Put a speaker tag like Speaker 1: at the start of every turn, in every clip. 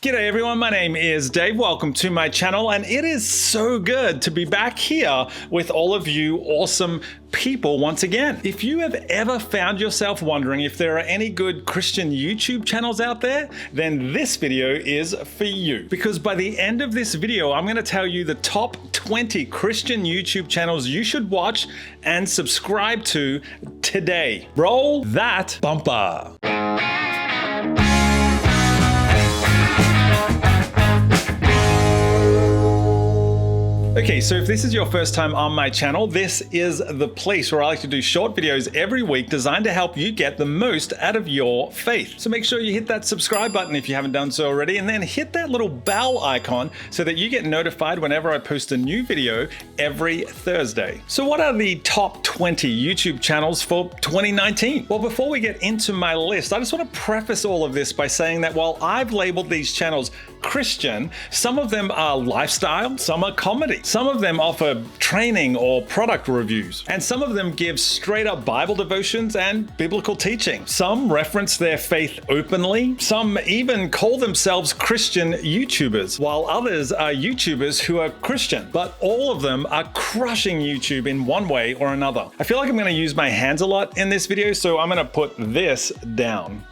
Speaker 1: G'day everyone, my name is Dave. Welcome to my channel, and it is so good to be back here with all of you awesome people once again. If you have ever found yourself wondering if there are any good Christian YouTube channels out there, then this video is for you. Because by the end of this video, I'm going to tell you the top 20 Christian YouTube channels you should watch and subscribe to today. Roll that bumper. Okay, so if this is your first time on my channel, this is the place where I like to do short videos every week designed to help you get the most out of your faith. So make sure you hit that subscribe button if you haven't done so already, and then hit that little bell icon so that you get notified whenever I post a new video every Thursday. So what are the top 20 YouTube channels for 2019? Well, before we get into my list, I just want to preface all of this by saying that while I've labeled these channels Christian, some of them are lifestyle, some are comedy. Some of them offer training or product reviews, and some of them give straight up Bible devotions and biblical teaching. Some reference their faith openly. Some even call themselves Christian YouTubers, while others are YouTubers who are Christian. But all of them are crushing YouTube in one way or another. I feel like I'm going to use my hands a lot in this video, so I'm going to put this down.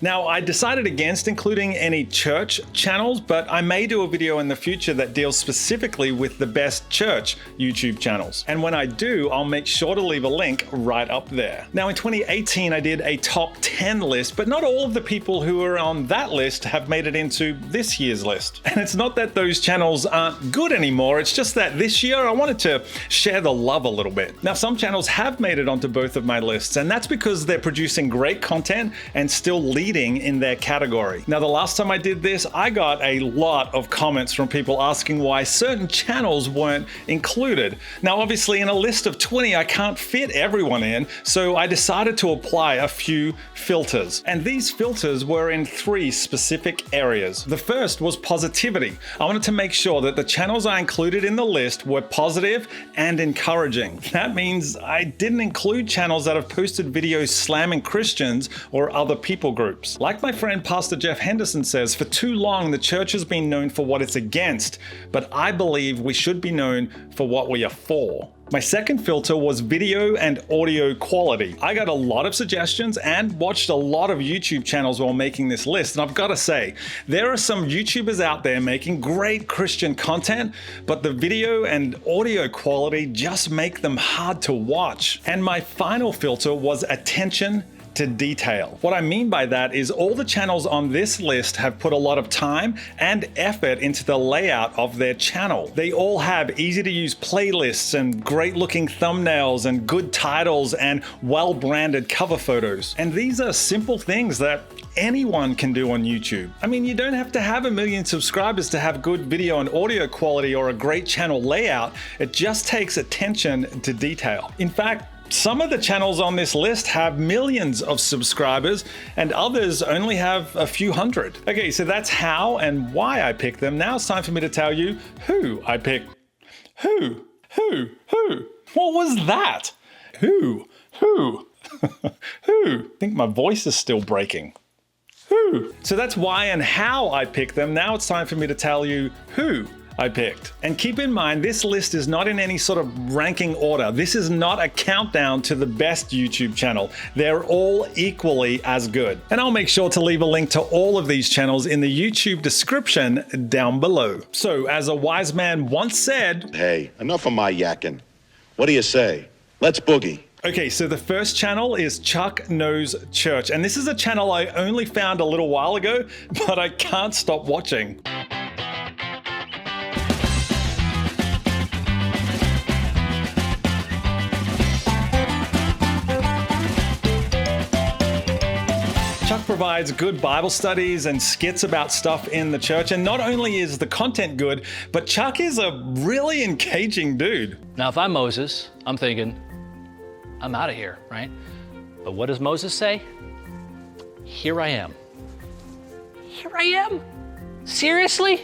Speaker 1: Now, I decided against including any church channels, but I may do a video in the future that deals specifically with the best church YouTube channels. And when I do, I'll make sure to leave a link right up there. Now, in 2018, I did a top 10 list, but not all of the people who are on that list have made it into this year's list. And it's not that those channels aren't good anymore, it's just that this year I wanted to share the love a little bit. Now, some channels have made it onto both of my lists, and that's because they're producing great content and still leading in their category. Now, the last time I did this, I got a lot of comments from people asking why certain channels weren't included. Now, obviously, in a list of 20, I can't fit everyone in, so I decided to apply a few filters. And these filters were in 3 specific areas. The first was positivity. I wanted to make sure that the channels I included in the list were positive and encouraging. That means I didn't include channels that have posted videos slamming Christians or other people groups. Like my friend Pastor Jeff Henderson says, for too long the church has been known for what it's against, but I believe we should be known for what we are for. My second filter was video and audio quality. I got a lot of suggestions and watched a lot of YouTube channels while making this list, and I've got to say, there are some YouTubers out there making great Christian content, but the video and audio quality just make them hard to watch. And my final filter was attention to detail. What I mean by that is all the channels on this list have put a lot of time and effort into the layout of their channel. They all have easy to use playlists and great looking thumbnails and good titles and well-branded cover photos. And these are simple things that anyone can do on YouTube. I mean, you don't have to have 1 million subscribers to have good video and audio quality or a great channel layout. It just takes attention to detail. In fact, some of the channels on this list have millions of subscribers and others only have a few hundred. Okay, so that's how and why I picked them. Now it's time for me to tell you who I picked. Who? What was that? Who? Who? I think my voice is still breaking. Who? So that's why and how I picked them. Now it's time for me to tell you who I picked. And keep in mind, this list is not in any sort of ranking order. This is not a countdown to the best YouTube channel. They're all equally as good. And I'll make sure to leave a link to all of these channels in the YouTube description down below. So, as a wise man once said,
Speaker 2: "Hey, enough of my yakking. What do you say? Let's boogie."
Speaker 1: Okay, so the first channel is Chuck Knows Church. And this is a channel I only found a little while ago, but I can't stop watching. Chuck provides good Bible studies and skits about stuff in the church, and not only is the content good, but Chuck is a really engaging dude.
Speaker 3: Now, if I'm Moses, I'm thinking, I'm out of here, right? But what does Moses say? Here I am. Here I am? Seriously?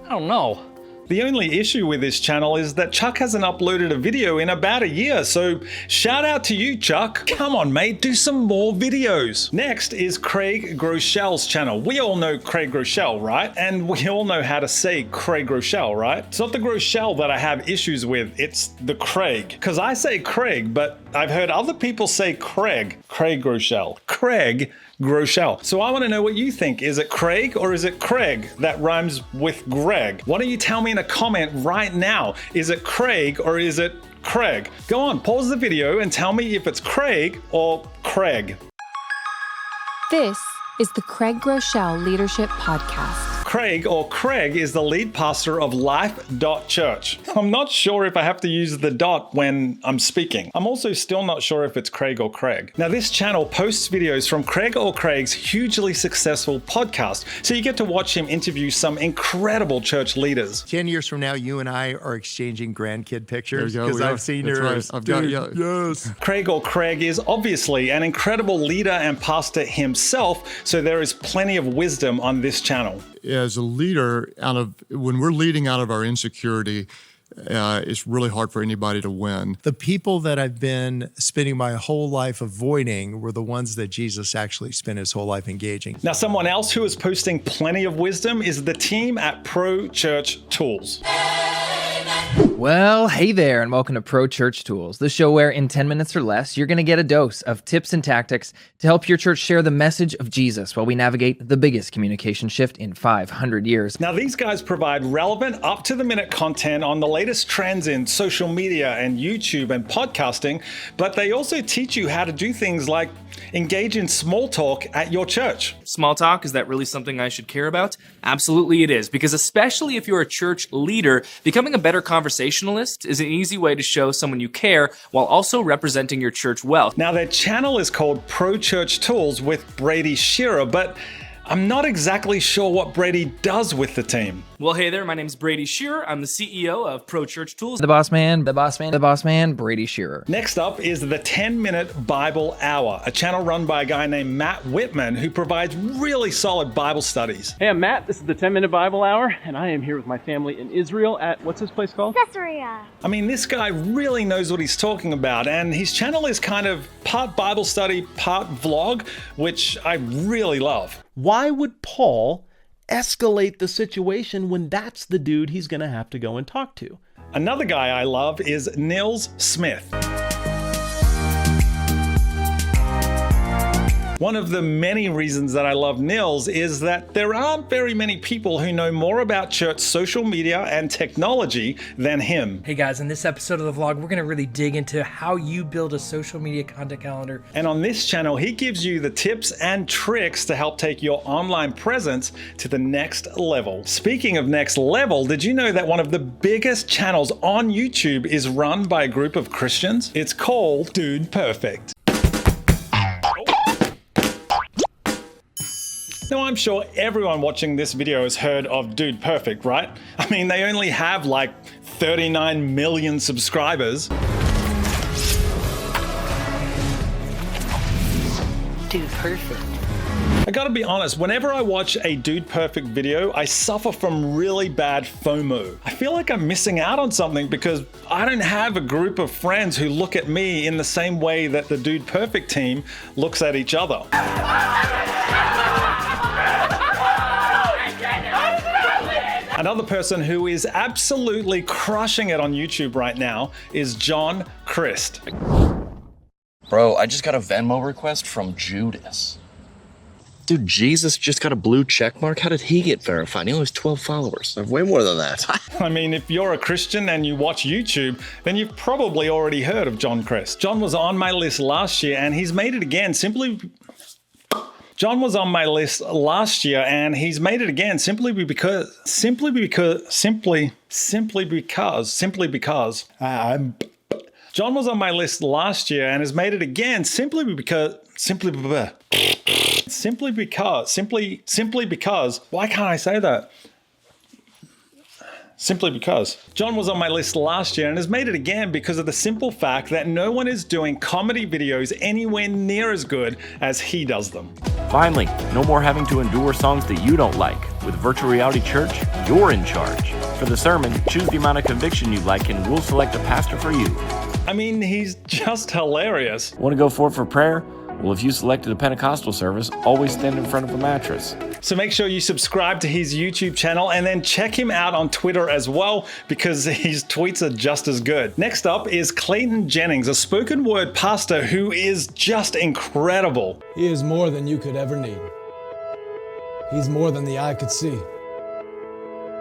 Speaker 3: I don't know.
Speaker 1: The only issue with this channel is that Chuck hasn't uploaded a video in about a year, so shout out to you, Chuck. Come on, mate, do some more videos. Next is Craig Groeschel's channel. We all know Craig Groeschel, right? And we all know how to say Craig Groeschel, right? It's not the Groeschel that I have issues with, it's the Craig. Because I say Craig, but I've heard other people say Craig. Craig Groeschel. Craig Groeschel. So I want to know what you think. Is it Craig or is it Craig that rhymes with Greg? Why don't you tell me in a comment right now? Is it Craig or is it Craig? Go on, pause the video and tell me if it's Craig or Craig.
Speaker 4: This is the Craig Groeschel Leadership Podcast.
Speaker 1: Craig, or Craig, is the lead pastor of Life.Church. I'm not sure if I have to use the dot when I'm speaking. I'm also still not sure if it's Craig or Craig. Now, this channel posts videos from Craig or Craig's hugely successful podcast, so you get to watch him interview some incredible church leaders.
Speaker 5: 10 years from now, you and I are exchanging grandkid pictures
Speaker 6: There you go.
Speaker 5: because I've seen
Speaker 6: That's
Speaker 5: yours.
Speaker 6: right. I've got you.
Speaker 5: Yes.
Speaker 1: Craig or Craig is obviously an incredible leader and pastor himself, so there is plenty of wisdom on this channel.
Speaker 6: As a leader, when we're leading out of our insecurity, it's really hard for anybody to win.
Speaker 5: The people that I've been spending my whole life avoiding were the ones that Jesus actually spent his whole life engaging.
Speaker 1: Now, someone else who is posting plenty of wisdom is the team at Pro Church Tools.
Speaker 7: Well, hey there, and welcome to Pro Church Tools, the show where in 10 minutes or less, you're going to get a dose of tips and tactics to help your church share the message of Jesus while we navigate the biggest communication shift in 500 years.
Speaker 1: Now, these guys provide relevant, up-to-the-minute content on the latest trends in social media and YouTube and podcasting, but they also teach you how to do things like engage in small talk at your church.
Speaker 8: Small talk, is that really something I should care about? Absolutely it is, because especially if you're a church leader, becoming a better conversationalist is an easy way to show someone you care while also representing your church well.
Speaker 1: Now, their channel is called Pro Church Tools with Brady Shearer, but I'm not exactly sure what Brady does with the team.
Speaker 8: Well, hey there, my name's Brady Shearer. I'm the CEO of Pro Church Tools.
Speaker 7: The boss man, Brady Shearer.
Speaker 1: Next up is the 10-Minute Bible Hour, a channel run by a guy named Matt Whitman who provides really solid Bible studies.
Speaker 9: Hey, I'm Matt. This is the 10-Minute Bible Hour, and I am here with my family in Israel at, what's this place called?
Speaker 10: Caesarea.
Speaker 1: I mean, this guy really knows what he's talking about, and his channel is kind of part Bible study, part vlog, which I really love.
Speaker 11: Why would Paul escalate the situation when that's the dude he's going to have to go and talk to?
Speaker 1: Another guy I love is Nils Smith. One of the many reasons that I love Nils is that there aren't very many people who know more about church social media and technology than him.
Speaker 12: Hey guys, in this episode of the vlog, we're going to really dig into how you build a social media content calendar.
Speaker 1: And on this channel, he gives you the tips and tricks to help take your online presence to the next level. Speaking of next level, did you know that one of the biggest channels on YouTube is run by a group of Christians? It's called Dude Perfect. Now, I'm sure everyone watching this video has heard of Dude Perfect, right? I mean, they only have like 39 million subscribers.
Speaker 13: Dude Perfect.
Speaker 1: I gotta be honest, whenever I watch a Dude Perfect video, I suffer from really bad FOMO. I feel like I'm missing out on something because I don't have a group of friends who look at me in the same way that the Dude Perfect team looks at each other. Another person who is absolutely crushing it on YouTube right now is John Christ.
Speaker 14: Bro, I just got a Venmo request from Judas.
Speaker 15: Dude, Jesus just got a blue check mark. How did he get verified? He only has 12 followers. I have way more than that.
Speaker 1: I mean, if you're a Christian and you watch YouTube, then you've probably already heard of John Christ. John was on my list last year and he's made it again simply because John was on my list last year and has made it again simply because, why can't I say that? Simply because. John was on my list last year and has made it again because of the simple fact that no one is doing comedy videos anywhere near as good as he does them.
Speaker 16: Finally, no more having to endure songs that you don't like. With Virtual Reality Church, you're in charge.
Speaker 10: For the sermon, choose the amount of conviction you'd like and we'll select a pastor for you.
Speaker 1: I mean, he's just hilarious.
Speaker 10: Want to go forward for prayer? Well, if you selected a Pentecostal service, always stand in front of a mattress.
Speaker 1: So make sure you subscribe to his YouTube channel and then check him out on Twitter as well, because his tweets are just as good. Next up is Clayton Jennings, a spoken word pastor who is just incredible.
Speaker 16: He is more than you could ever need. He's more than the eye could see.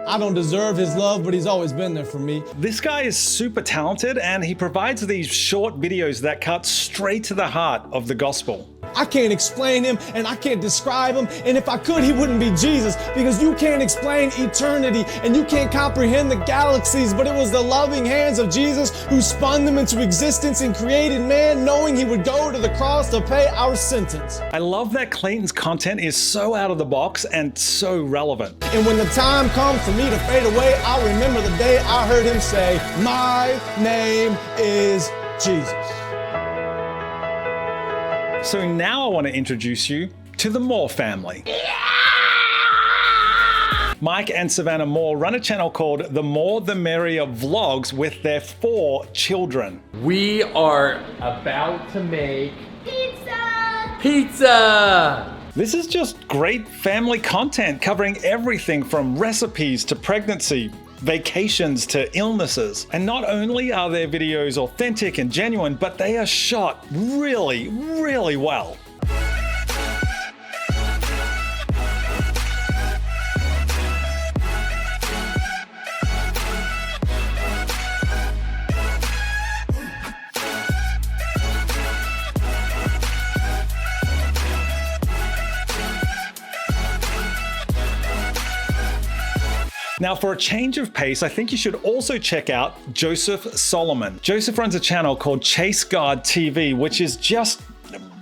Speaker 16: I don't deserve his love, but he's always been there for me.
Speaker 1: This guy is super talented and he provides these short videos that cut straight to the heart of the gospel.
Speaker 16: I can't explain him and I can't describe him, and if I could, he wouldn't be Jesus, because you can't explain eternity and you can't comprehend the galaxies, but it was the loving hands of Jesus who spun them into existence and created man, knowing he would go to the cross to pay our sentence.
Speaker 1: I love that Clayton's content is so out of the box and so relevant.
Speaker 16: And when the time comes for me to fade away, I'll remember the day I heard him say, "My name is Jesus."
Speaker 1: So now I want to introduce you to the Moore family. Mike and Savannah Moore run a channel called The More the Merrier Vlogs with their 4 children.
Speaker 17: We are about to make pizza!
Speaker 1: This is just great family content covering everything from recipes to pregnancy, vacations to illnesses. And not only are their videos authentic and genuine, but they are shot really, really well. Now, for a change of pace, I think you should also check out Joseph Solomon. Joseph runs a channel called Chase God TV, which is just,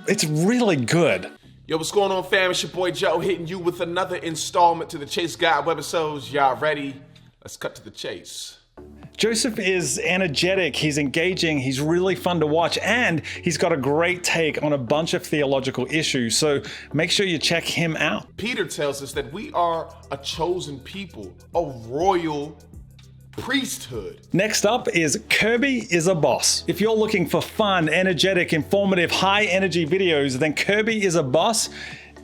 Speaker 1: it's really good.
Speaker 18: Yo, what's going on, fam? It's your boy Joe hitting you with another installment to the Chase God webisodes. Y'all ready? Let's cut to the chase.
Speaker 1: Joseph is energetic, he's engaging, he's really fun to watch, and he's got a great take on a bunch of theological issues, so make sure you check him out.
Speaker 18: Peter tells us that we are a chosen people, a royal priesthood.
Speaker 1: Next up is Kirby is a Boss. If you're looking for fun, energetic, informative, high energy videos, then Kirby is a Boss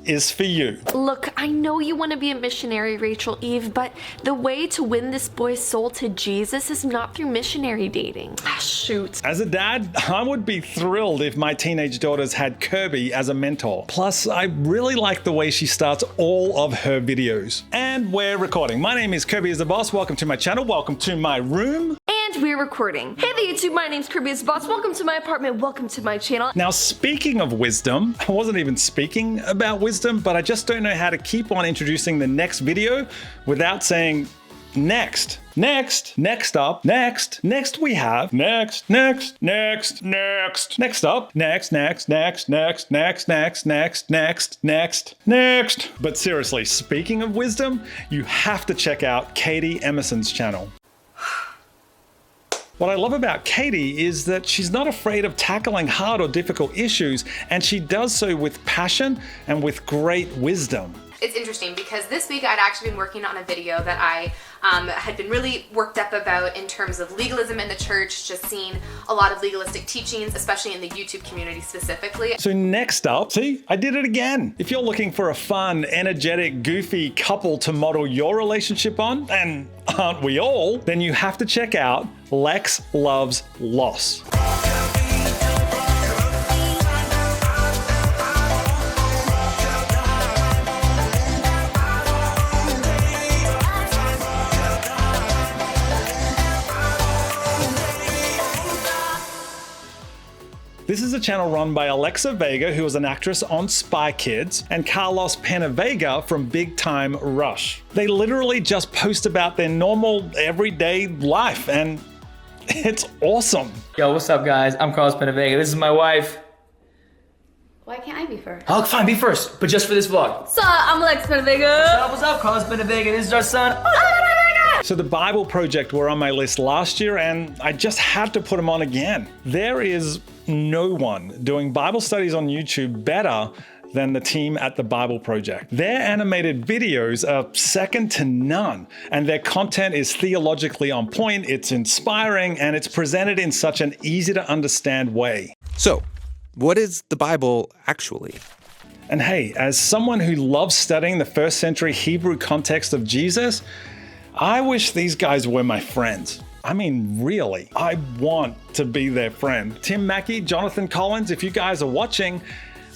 Speaker 1: is for you.
Speaker 19: Look, I know you want to be a missionary, Rachel Eve, but the way to win this boy's soul to Jesus is not through missionary dating. Ah, shoot.
Speaker 1: As a dad, I would be thrilled if my teenage daughters had Kirby as a mentor. Plus, I really like the way she starts all of her videos. And we're recording. My name is Kirby is the Boss. Welcome to my channel. Welcome to my room.
Speaker 19: And we're recording. Hey there, YouTube. My name's Kirby is the Boss. Welcome to my apartment. Welcome to my channel.
Speaker 1: Now, speaking of wisdom, I wasn't even speaking about wisdom, but I just don't know how to keep on introducing the next video without saying next, next, next up, next, next we have, next, next, next, next, next up, next, next, next, next, next, next, next, next, next, next. But seriously, speaking of wisdom, you have to check out Katie Emerson's channel. What I love about Katie is that she's not afraid of tackling hard or difficult issues, and she does so with passion and with great wisdom.
Speaker 20: It's interesting because this week I'd actually been working on a video that I had been really worked up about in terms of legalism in the church, just seeing a lot of legalistic teachings, especially in the YouTube community specifically.
Speaker 1: So next up, see, I did it again. If you're looking for a fun, energetic, goofy couple to model your relationship on, and aren't we all, then you have to check out Lex Loves Los. This is a channel run by Alexa Vega, who is an actress on Spy Kids, and Carlos Penavega from Big Time Rush. They literally just post about their normal, everyday life, and it's awesome.
Speaker 17: Yo, what's up, guys? I'm Carlos Penavega. This is my wife.
Speaker 20: Why can't I be first?
Speaker 17: Oh, fine, be first, but just for this vlog.
Speaker 20: So, I'm Lex Penavega.
Speaker 17: What's up, Carlos Penavega? This is our son.
Speaker 1: So the Bible Project were on my list last year, and I just had to put them on again. There is no one doing Bible studies on YouTube better, than the team at the Bible Project. Their animated videos are second to none, and their content is theologically on point, it's inspiring, and it's presented in such an easy to understand way.
Speaker 21: So, what is the Bible actually?
Speaker 1: And hey, as someone who loves studying the first century Hebrew context of Jesus, I wish these guys were my friends. I mean, really, I want to be their friend. Tim Mackey, Jonathan Collins, if you guys are watching,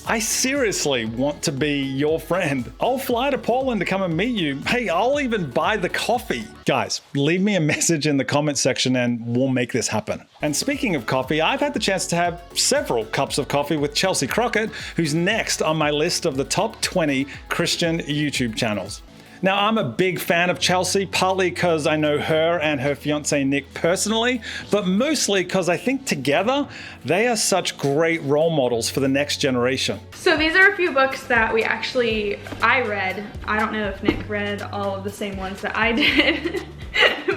Speaker 1: I seriously want to be your friend. I'll fly to Portland to come and meet you. Hey, I'll even buy the coffee. Guys, leave me a message in the comment section and we'll make this happen. And speaking of coffee, I've had the chance to have several cups of coffee with Chelsea Crockett, who's next on my list of the top 20 Christian YouTube channels. Now, I'm a big fan of Chelsea, partly because I know her and her fiance Nick personally, but mostly because I think together they are such great role models for the next generation.
Speaker 22: So these are a few books that I read. I don't know if Nick read all of the same ones that I did,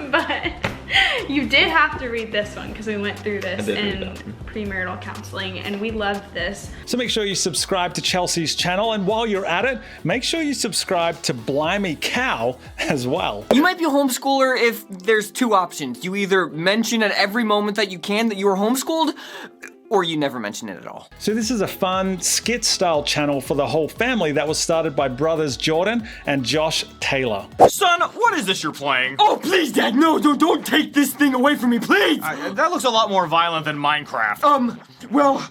Speaker 22: but you did have to read this one because we went through this in premarital counseling and we loved this.
Speaker 1: So make sure you subscribe to Chelsea's channel, and while you're at it, make sure you subscribe to blimeycow as well.
Speaker 23: You might be a homeschooler if there's two options. You either mention at every moment that you can that you were homeschooled, or you never mention it at all.
Speaker 1: So this is a fun skit-style channel for the whole family that was started by brothers Jordan and Josh Taylor.
Speaker 24: Son, what is this you're playing?
Speaker 23: Oh, please, Dad, no, don't take this thing away from me, please!
Speaker 24: That looks a lot more violent than Minecraft.
Speaker 23: Well,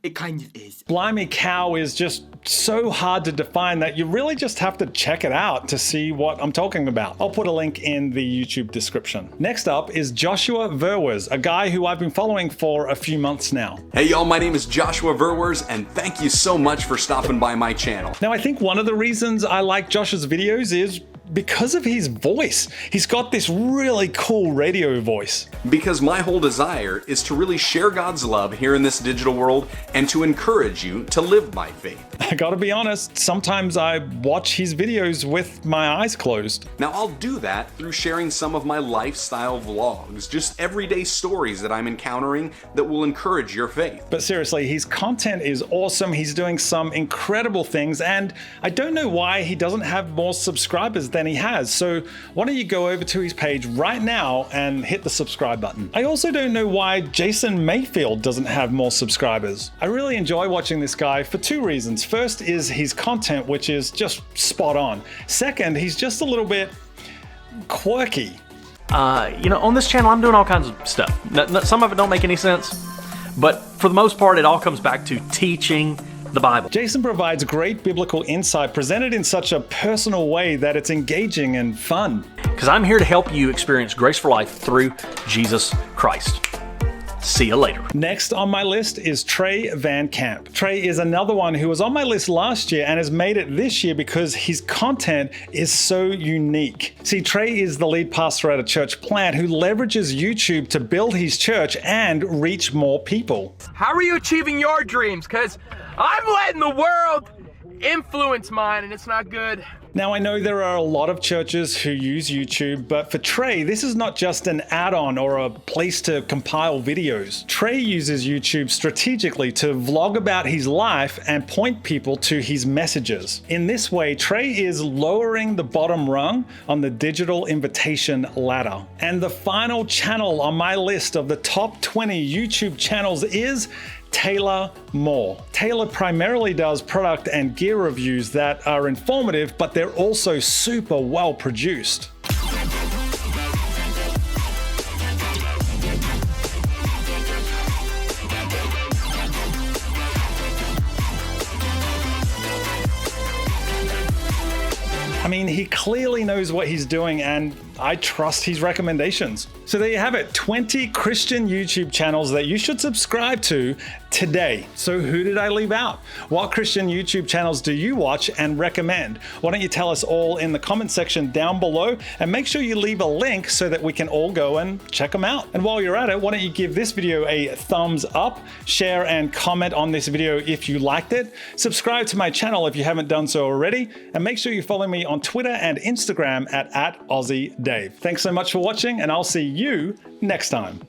Speaker 23: it kind of is.
Speaker 1: Blimeycow is just so hard to define that you really just have to check it out to see what I'm talking about. I'll put a link in the YouTube description. Next up is Joshua Verwers, a guy who I've been following for a few months now.
Speaker 25: Hey y'all, my name is Joshua Verwers, and thank you so much for stopping by my channel.
Speaker 1: Now, I think one of the reasons I like Josh's videos is because of his voice. He's got this really cool radio voice.
Speaker 25: Because my whole desire is to really share God's love here in this digital world and to encourage you to live by faith.
Speaker 1: I gotta be honest, sometimes I watch his videos with my eyes closed.
Speaker 25: Now I'll do that through sharing some of my lifestyle vlogs, just everyday stories that I'm encountering that will encourage your faith.
Speaker 1: But seriously, his content is awesome. He's doing some incredible things, and I don't know why he doesn't have more subscribers than he has. So why don't you go over to his page right now and hit the subscribe button. I also don't know why Jason Mayfield doesn't have more subscribers. I really enjoy watching this guy for two reasons. First is his content, which is just spot on. Second, he's just a little bit quirky.
Speaker 24: On this channel, I'm doing all kinds of stuff. Some of it don't make any sense, but for the most part, it all comes back to teaching the Bible.
Speaker 1: Jason provides great biblical insight presented in such a personal way that it's engaging and fun.
Speaker 24: Because I'm here to help you experience grace for life through Jesus Christ. See you later.
Speaker 1: Next on my list is Trey Van Camp. Trey is another one who was on my list last year and has made it this year because his content is so unique. See, Trey is the lead pastor at a church plant who leverages YouTube to build his church and reach more people.
Speaker 26: How are you achieving your dreams? Because I'm letting the world influence mine, and it's not good.
Speaker 1: Now, I know there are a lot of churches who use YouTube, but for Trey, this is not just an add-on or a place to compile videos. Trey uses YouTube strategically to vlog about his life and point people to his messages. In this way, Trey is lowering the bottom rung on the digital invitation ladder. And the final channel on my list of the top 20 YouTube channels is Taylor Moore. Taylor primarily does product and gear reviews that are informative, but they're also super well produced. I mean, he clearly knows what he's doing, and I trust his recommendations. So there you have it, 20 Christian YouTube channels that you should subscribe to today. So who did I leave out? What Christian YouTube channels do you watch and recommend? Why don't you tell us all in the comment section down below, and make sure you leave a link so that we can all go and check them out. And while you're at it, why don't you give this video a thumbs up, share and comment on this video if you liked it, subscribe to my channel if you haven't done so already, and make sure you follow me on Twitter and Instagram at AussieDave. Thanks so much for watching, and I'll see you next time.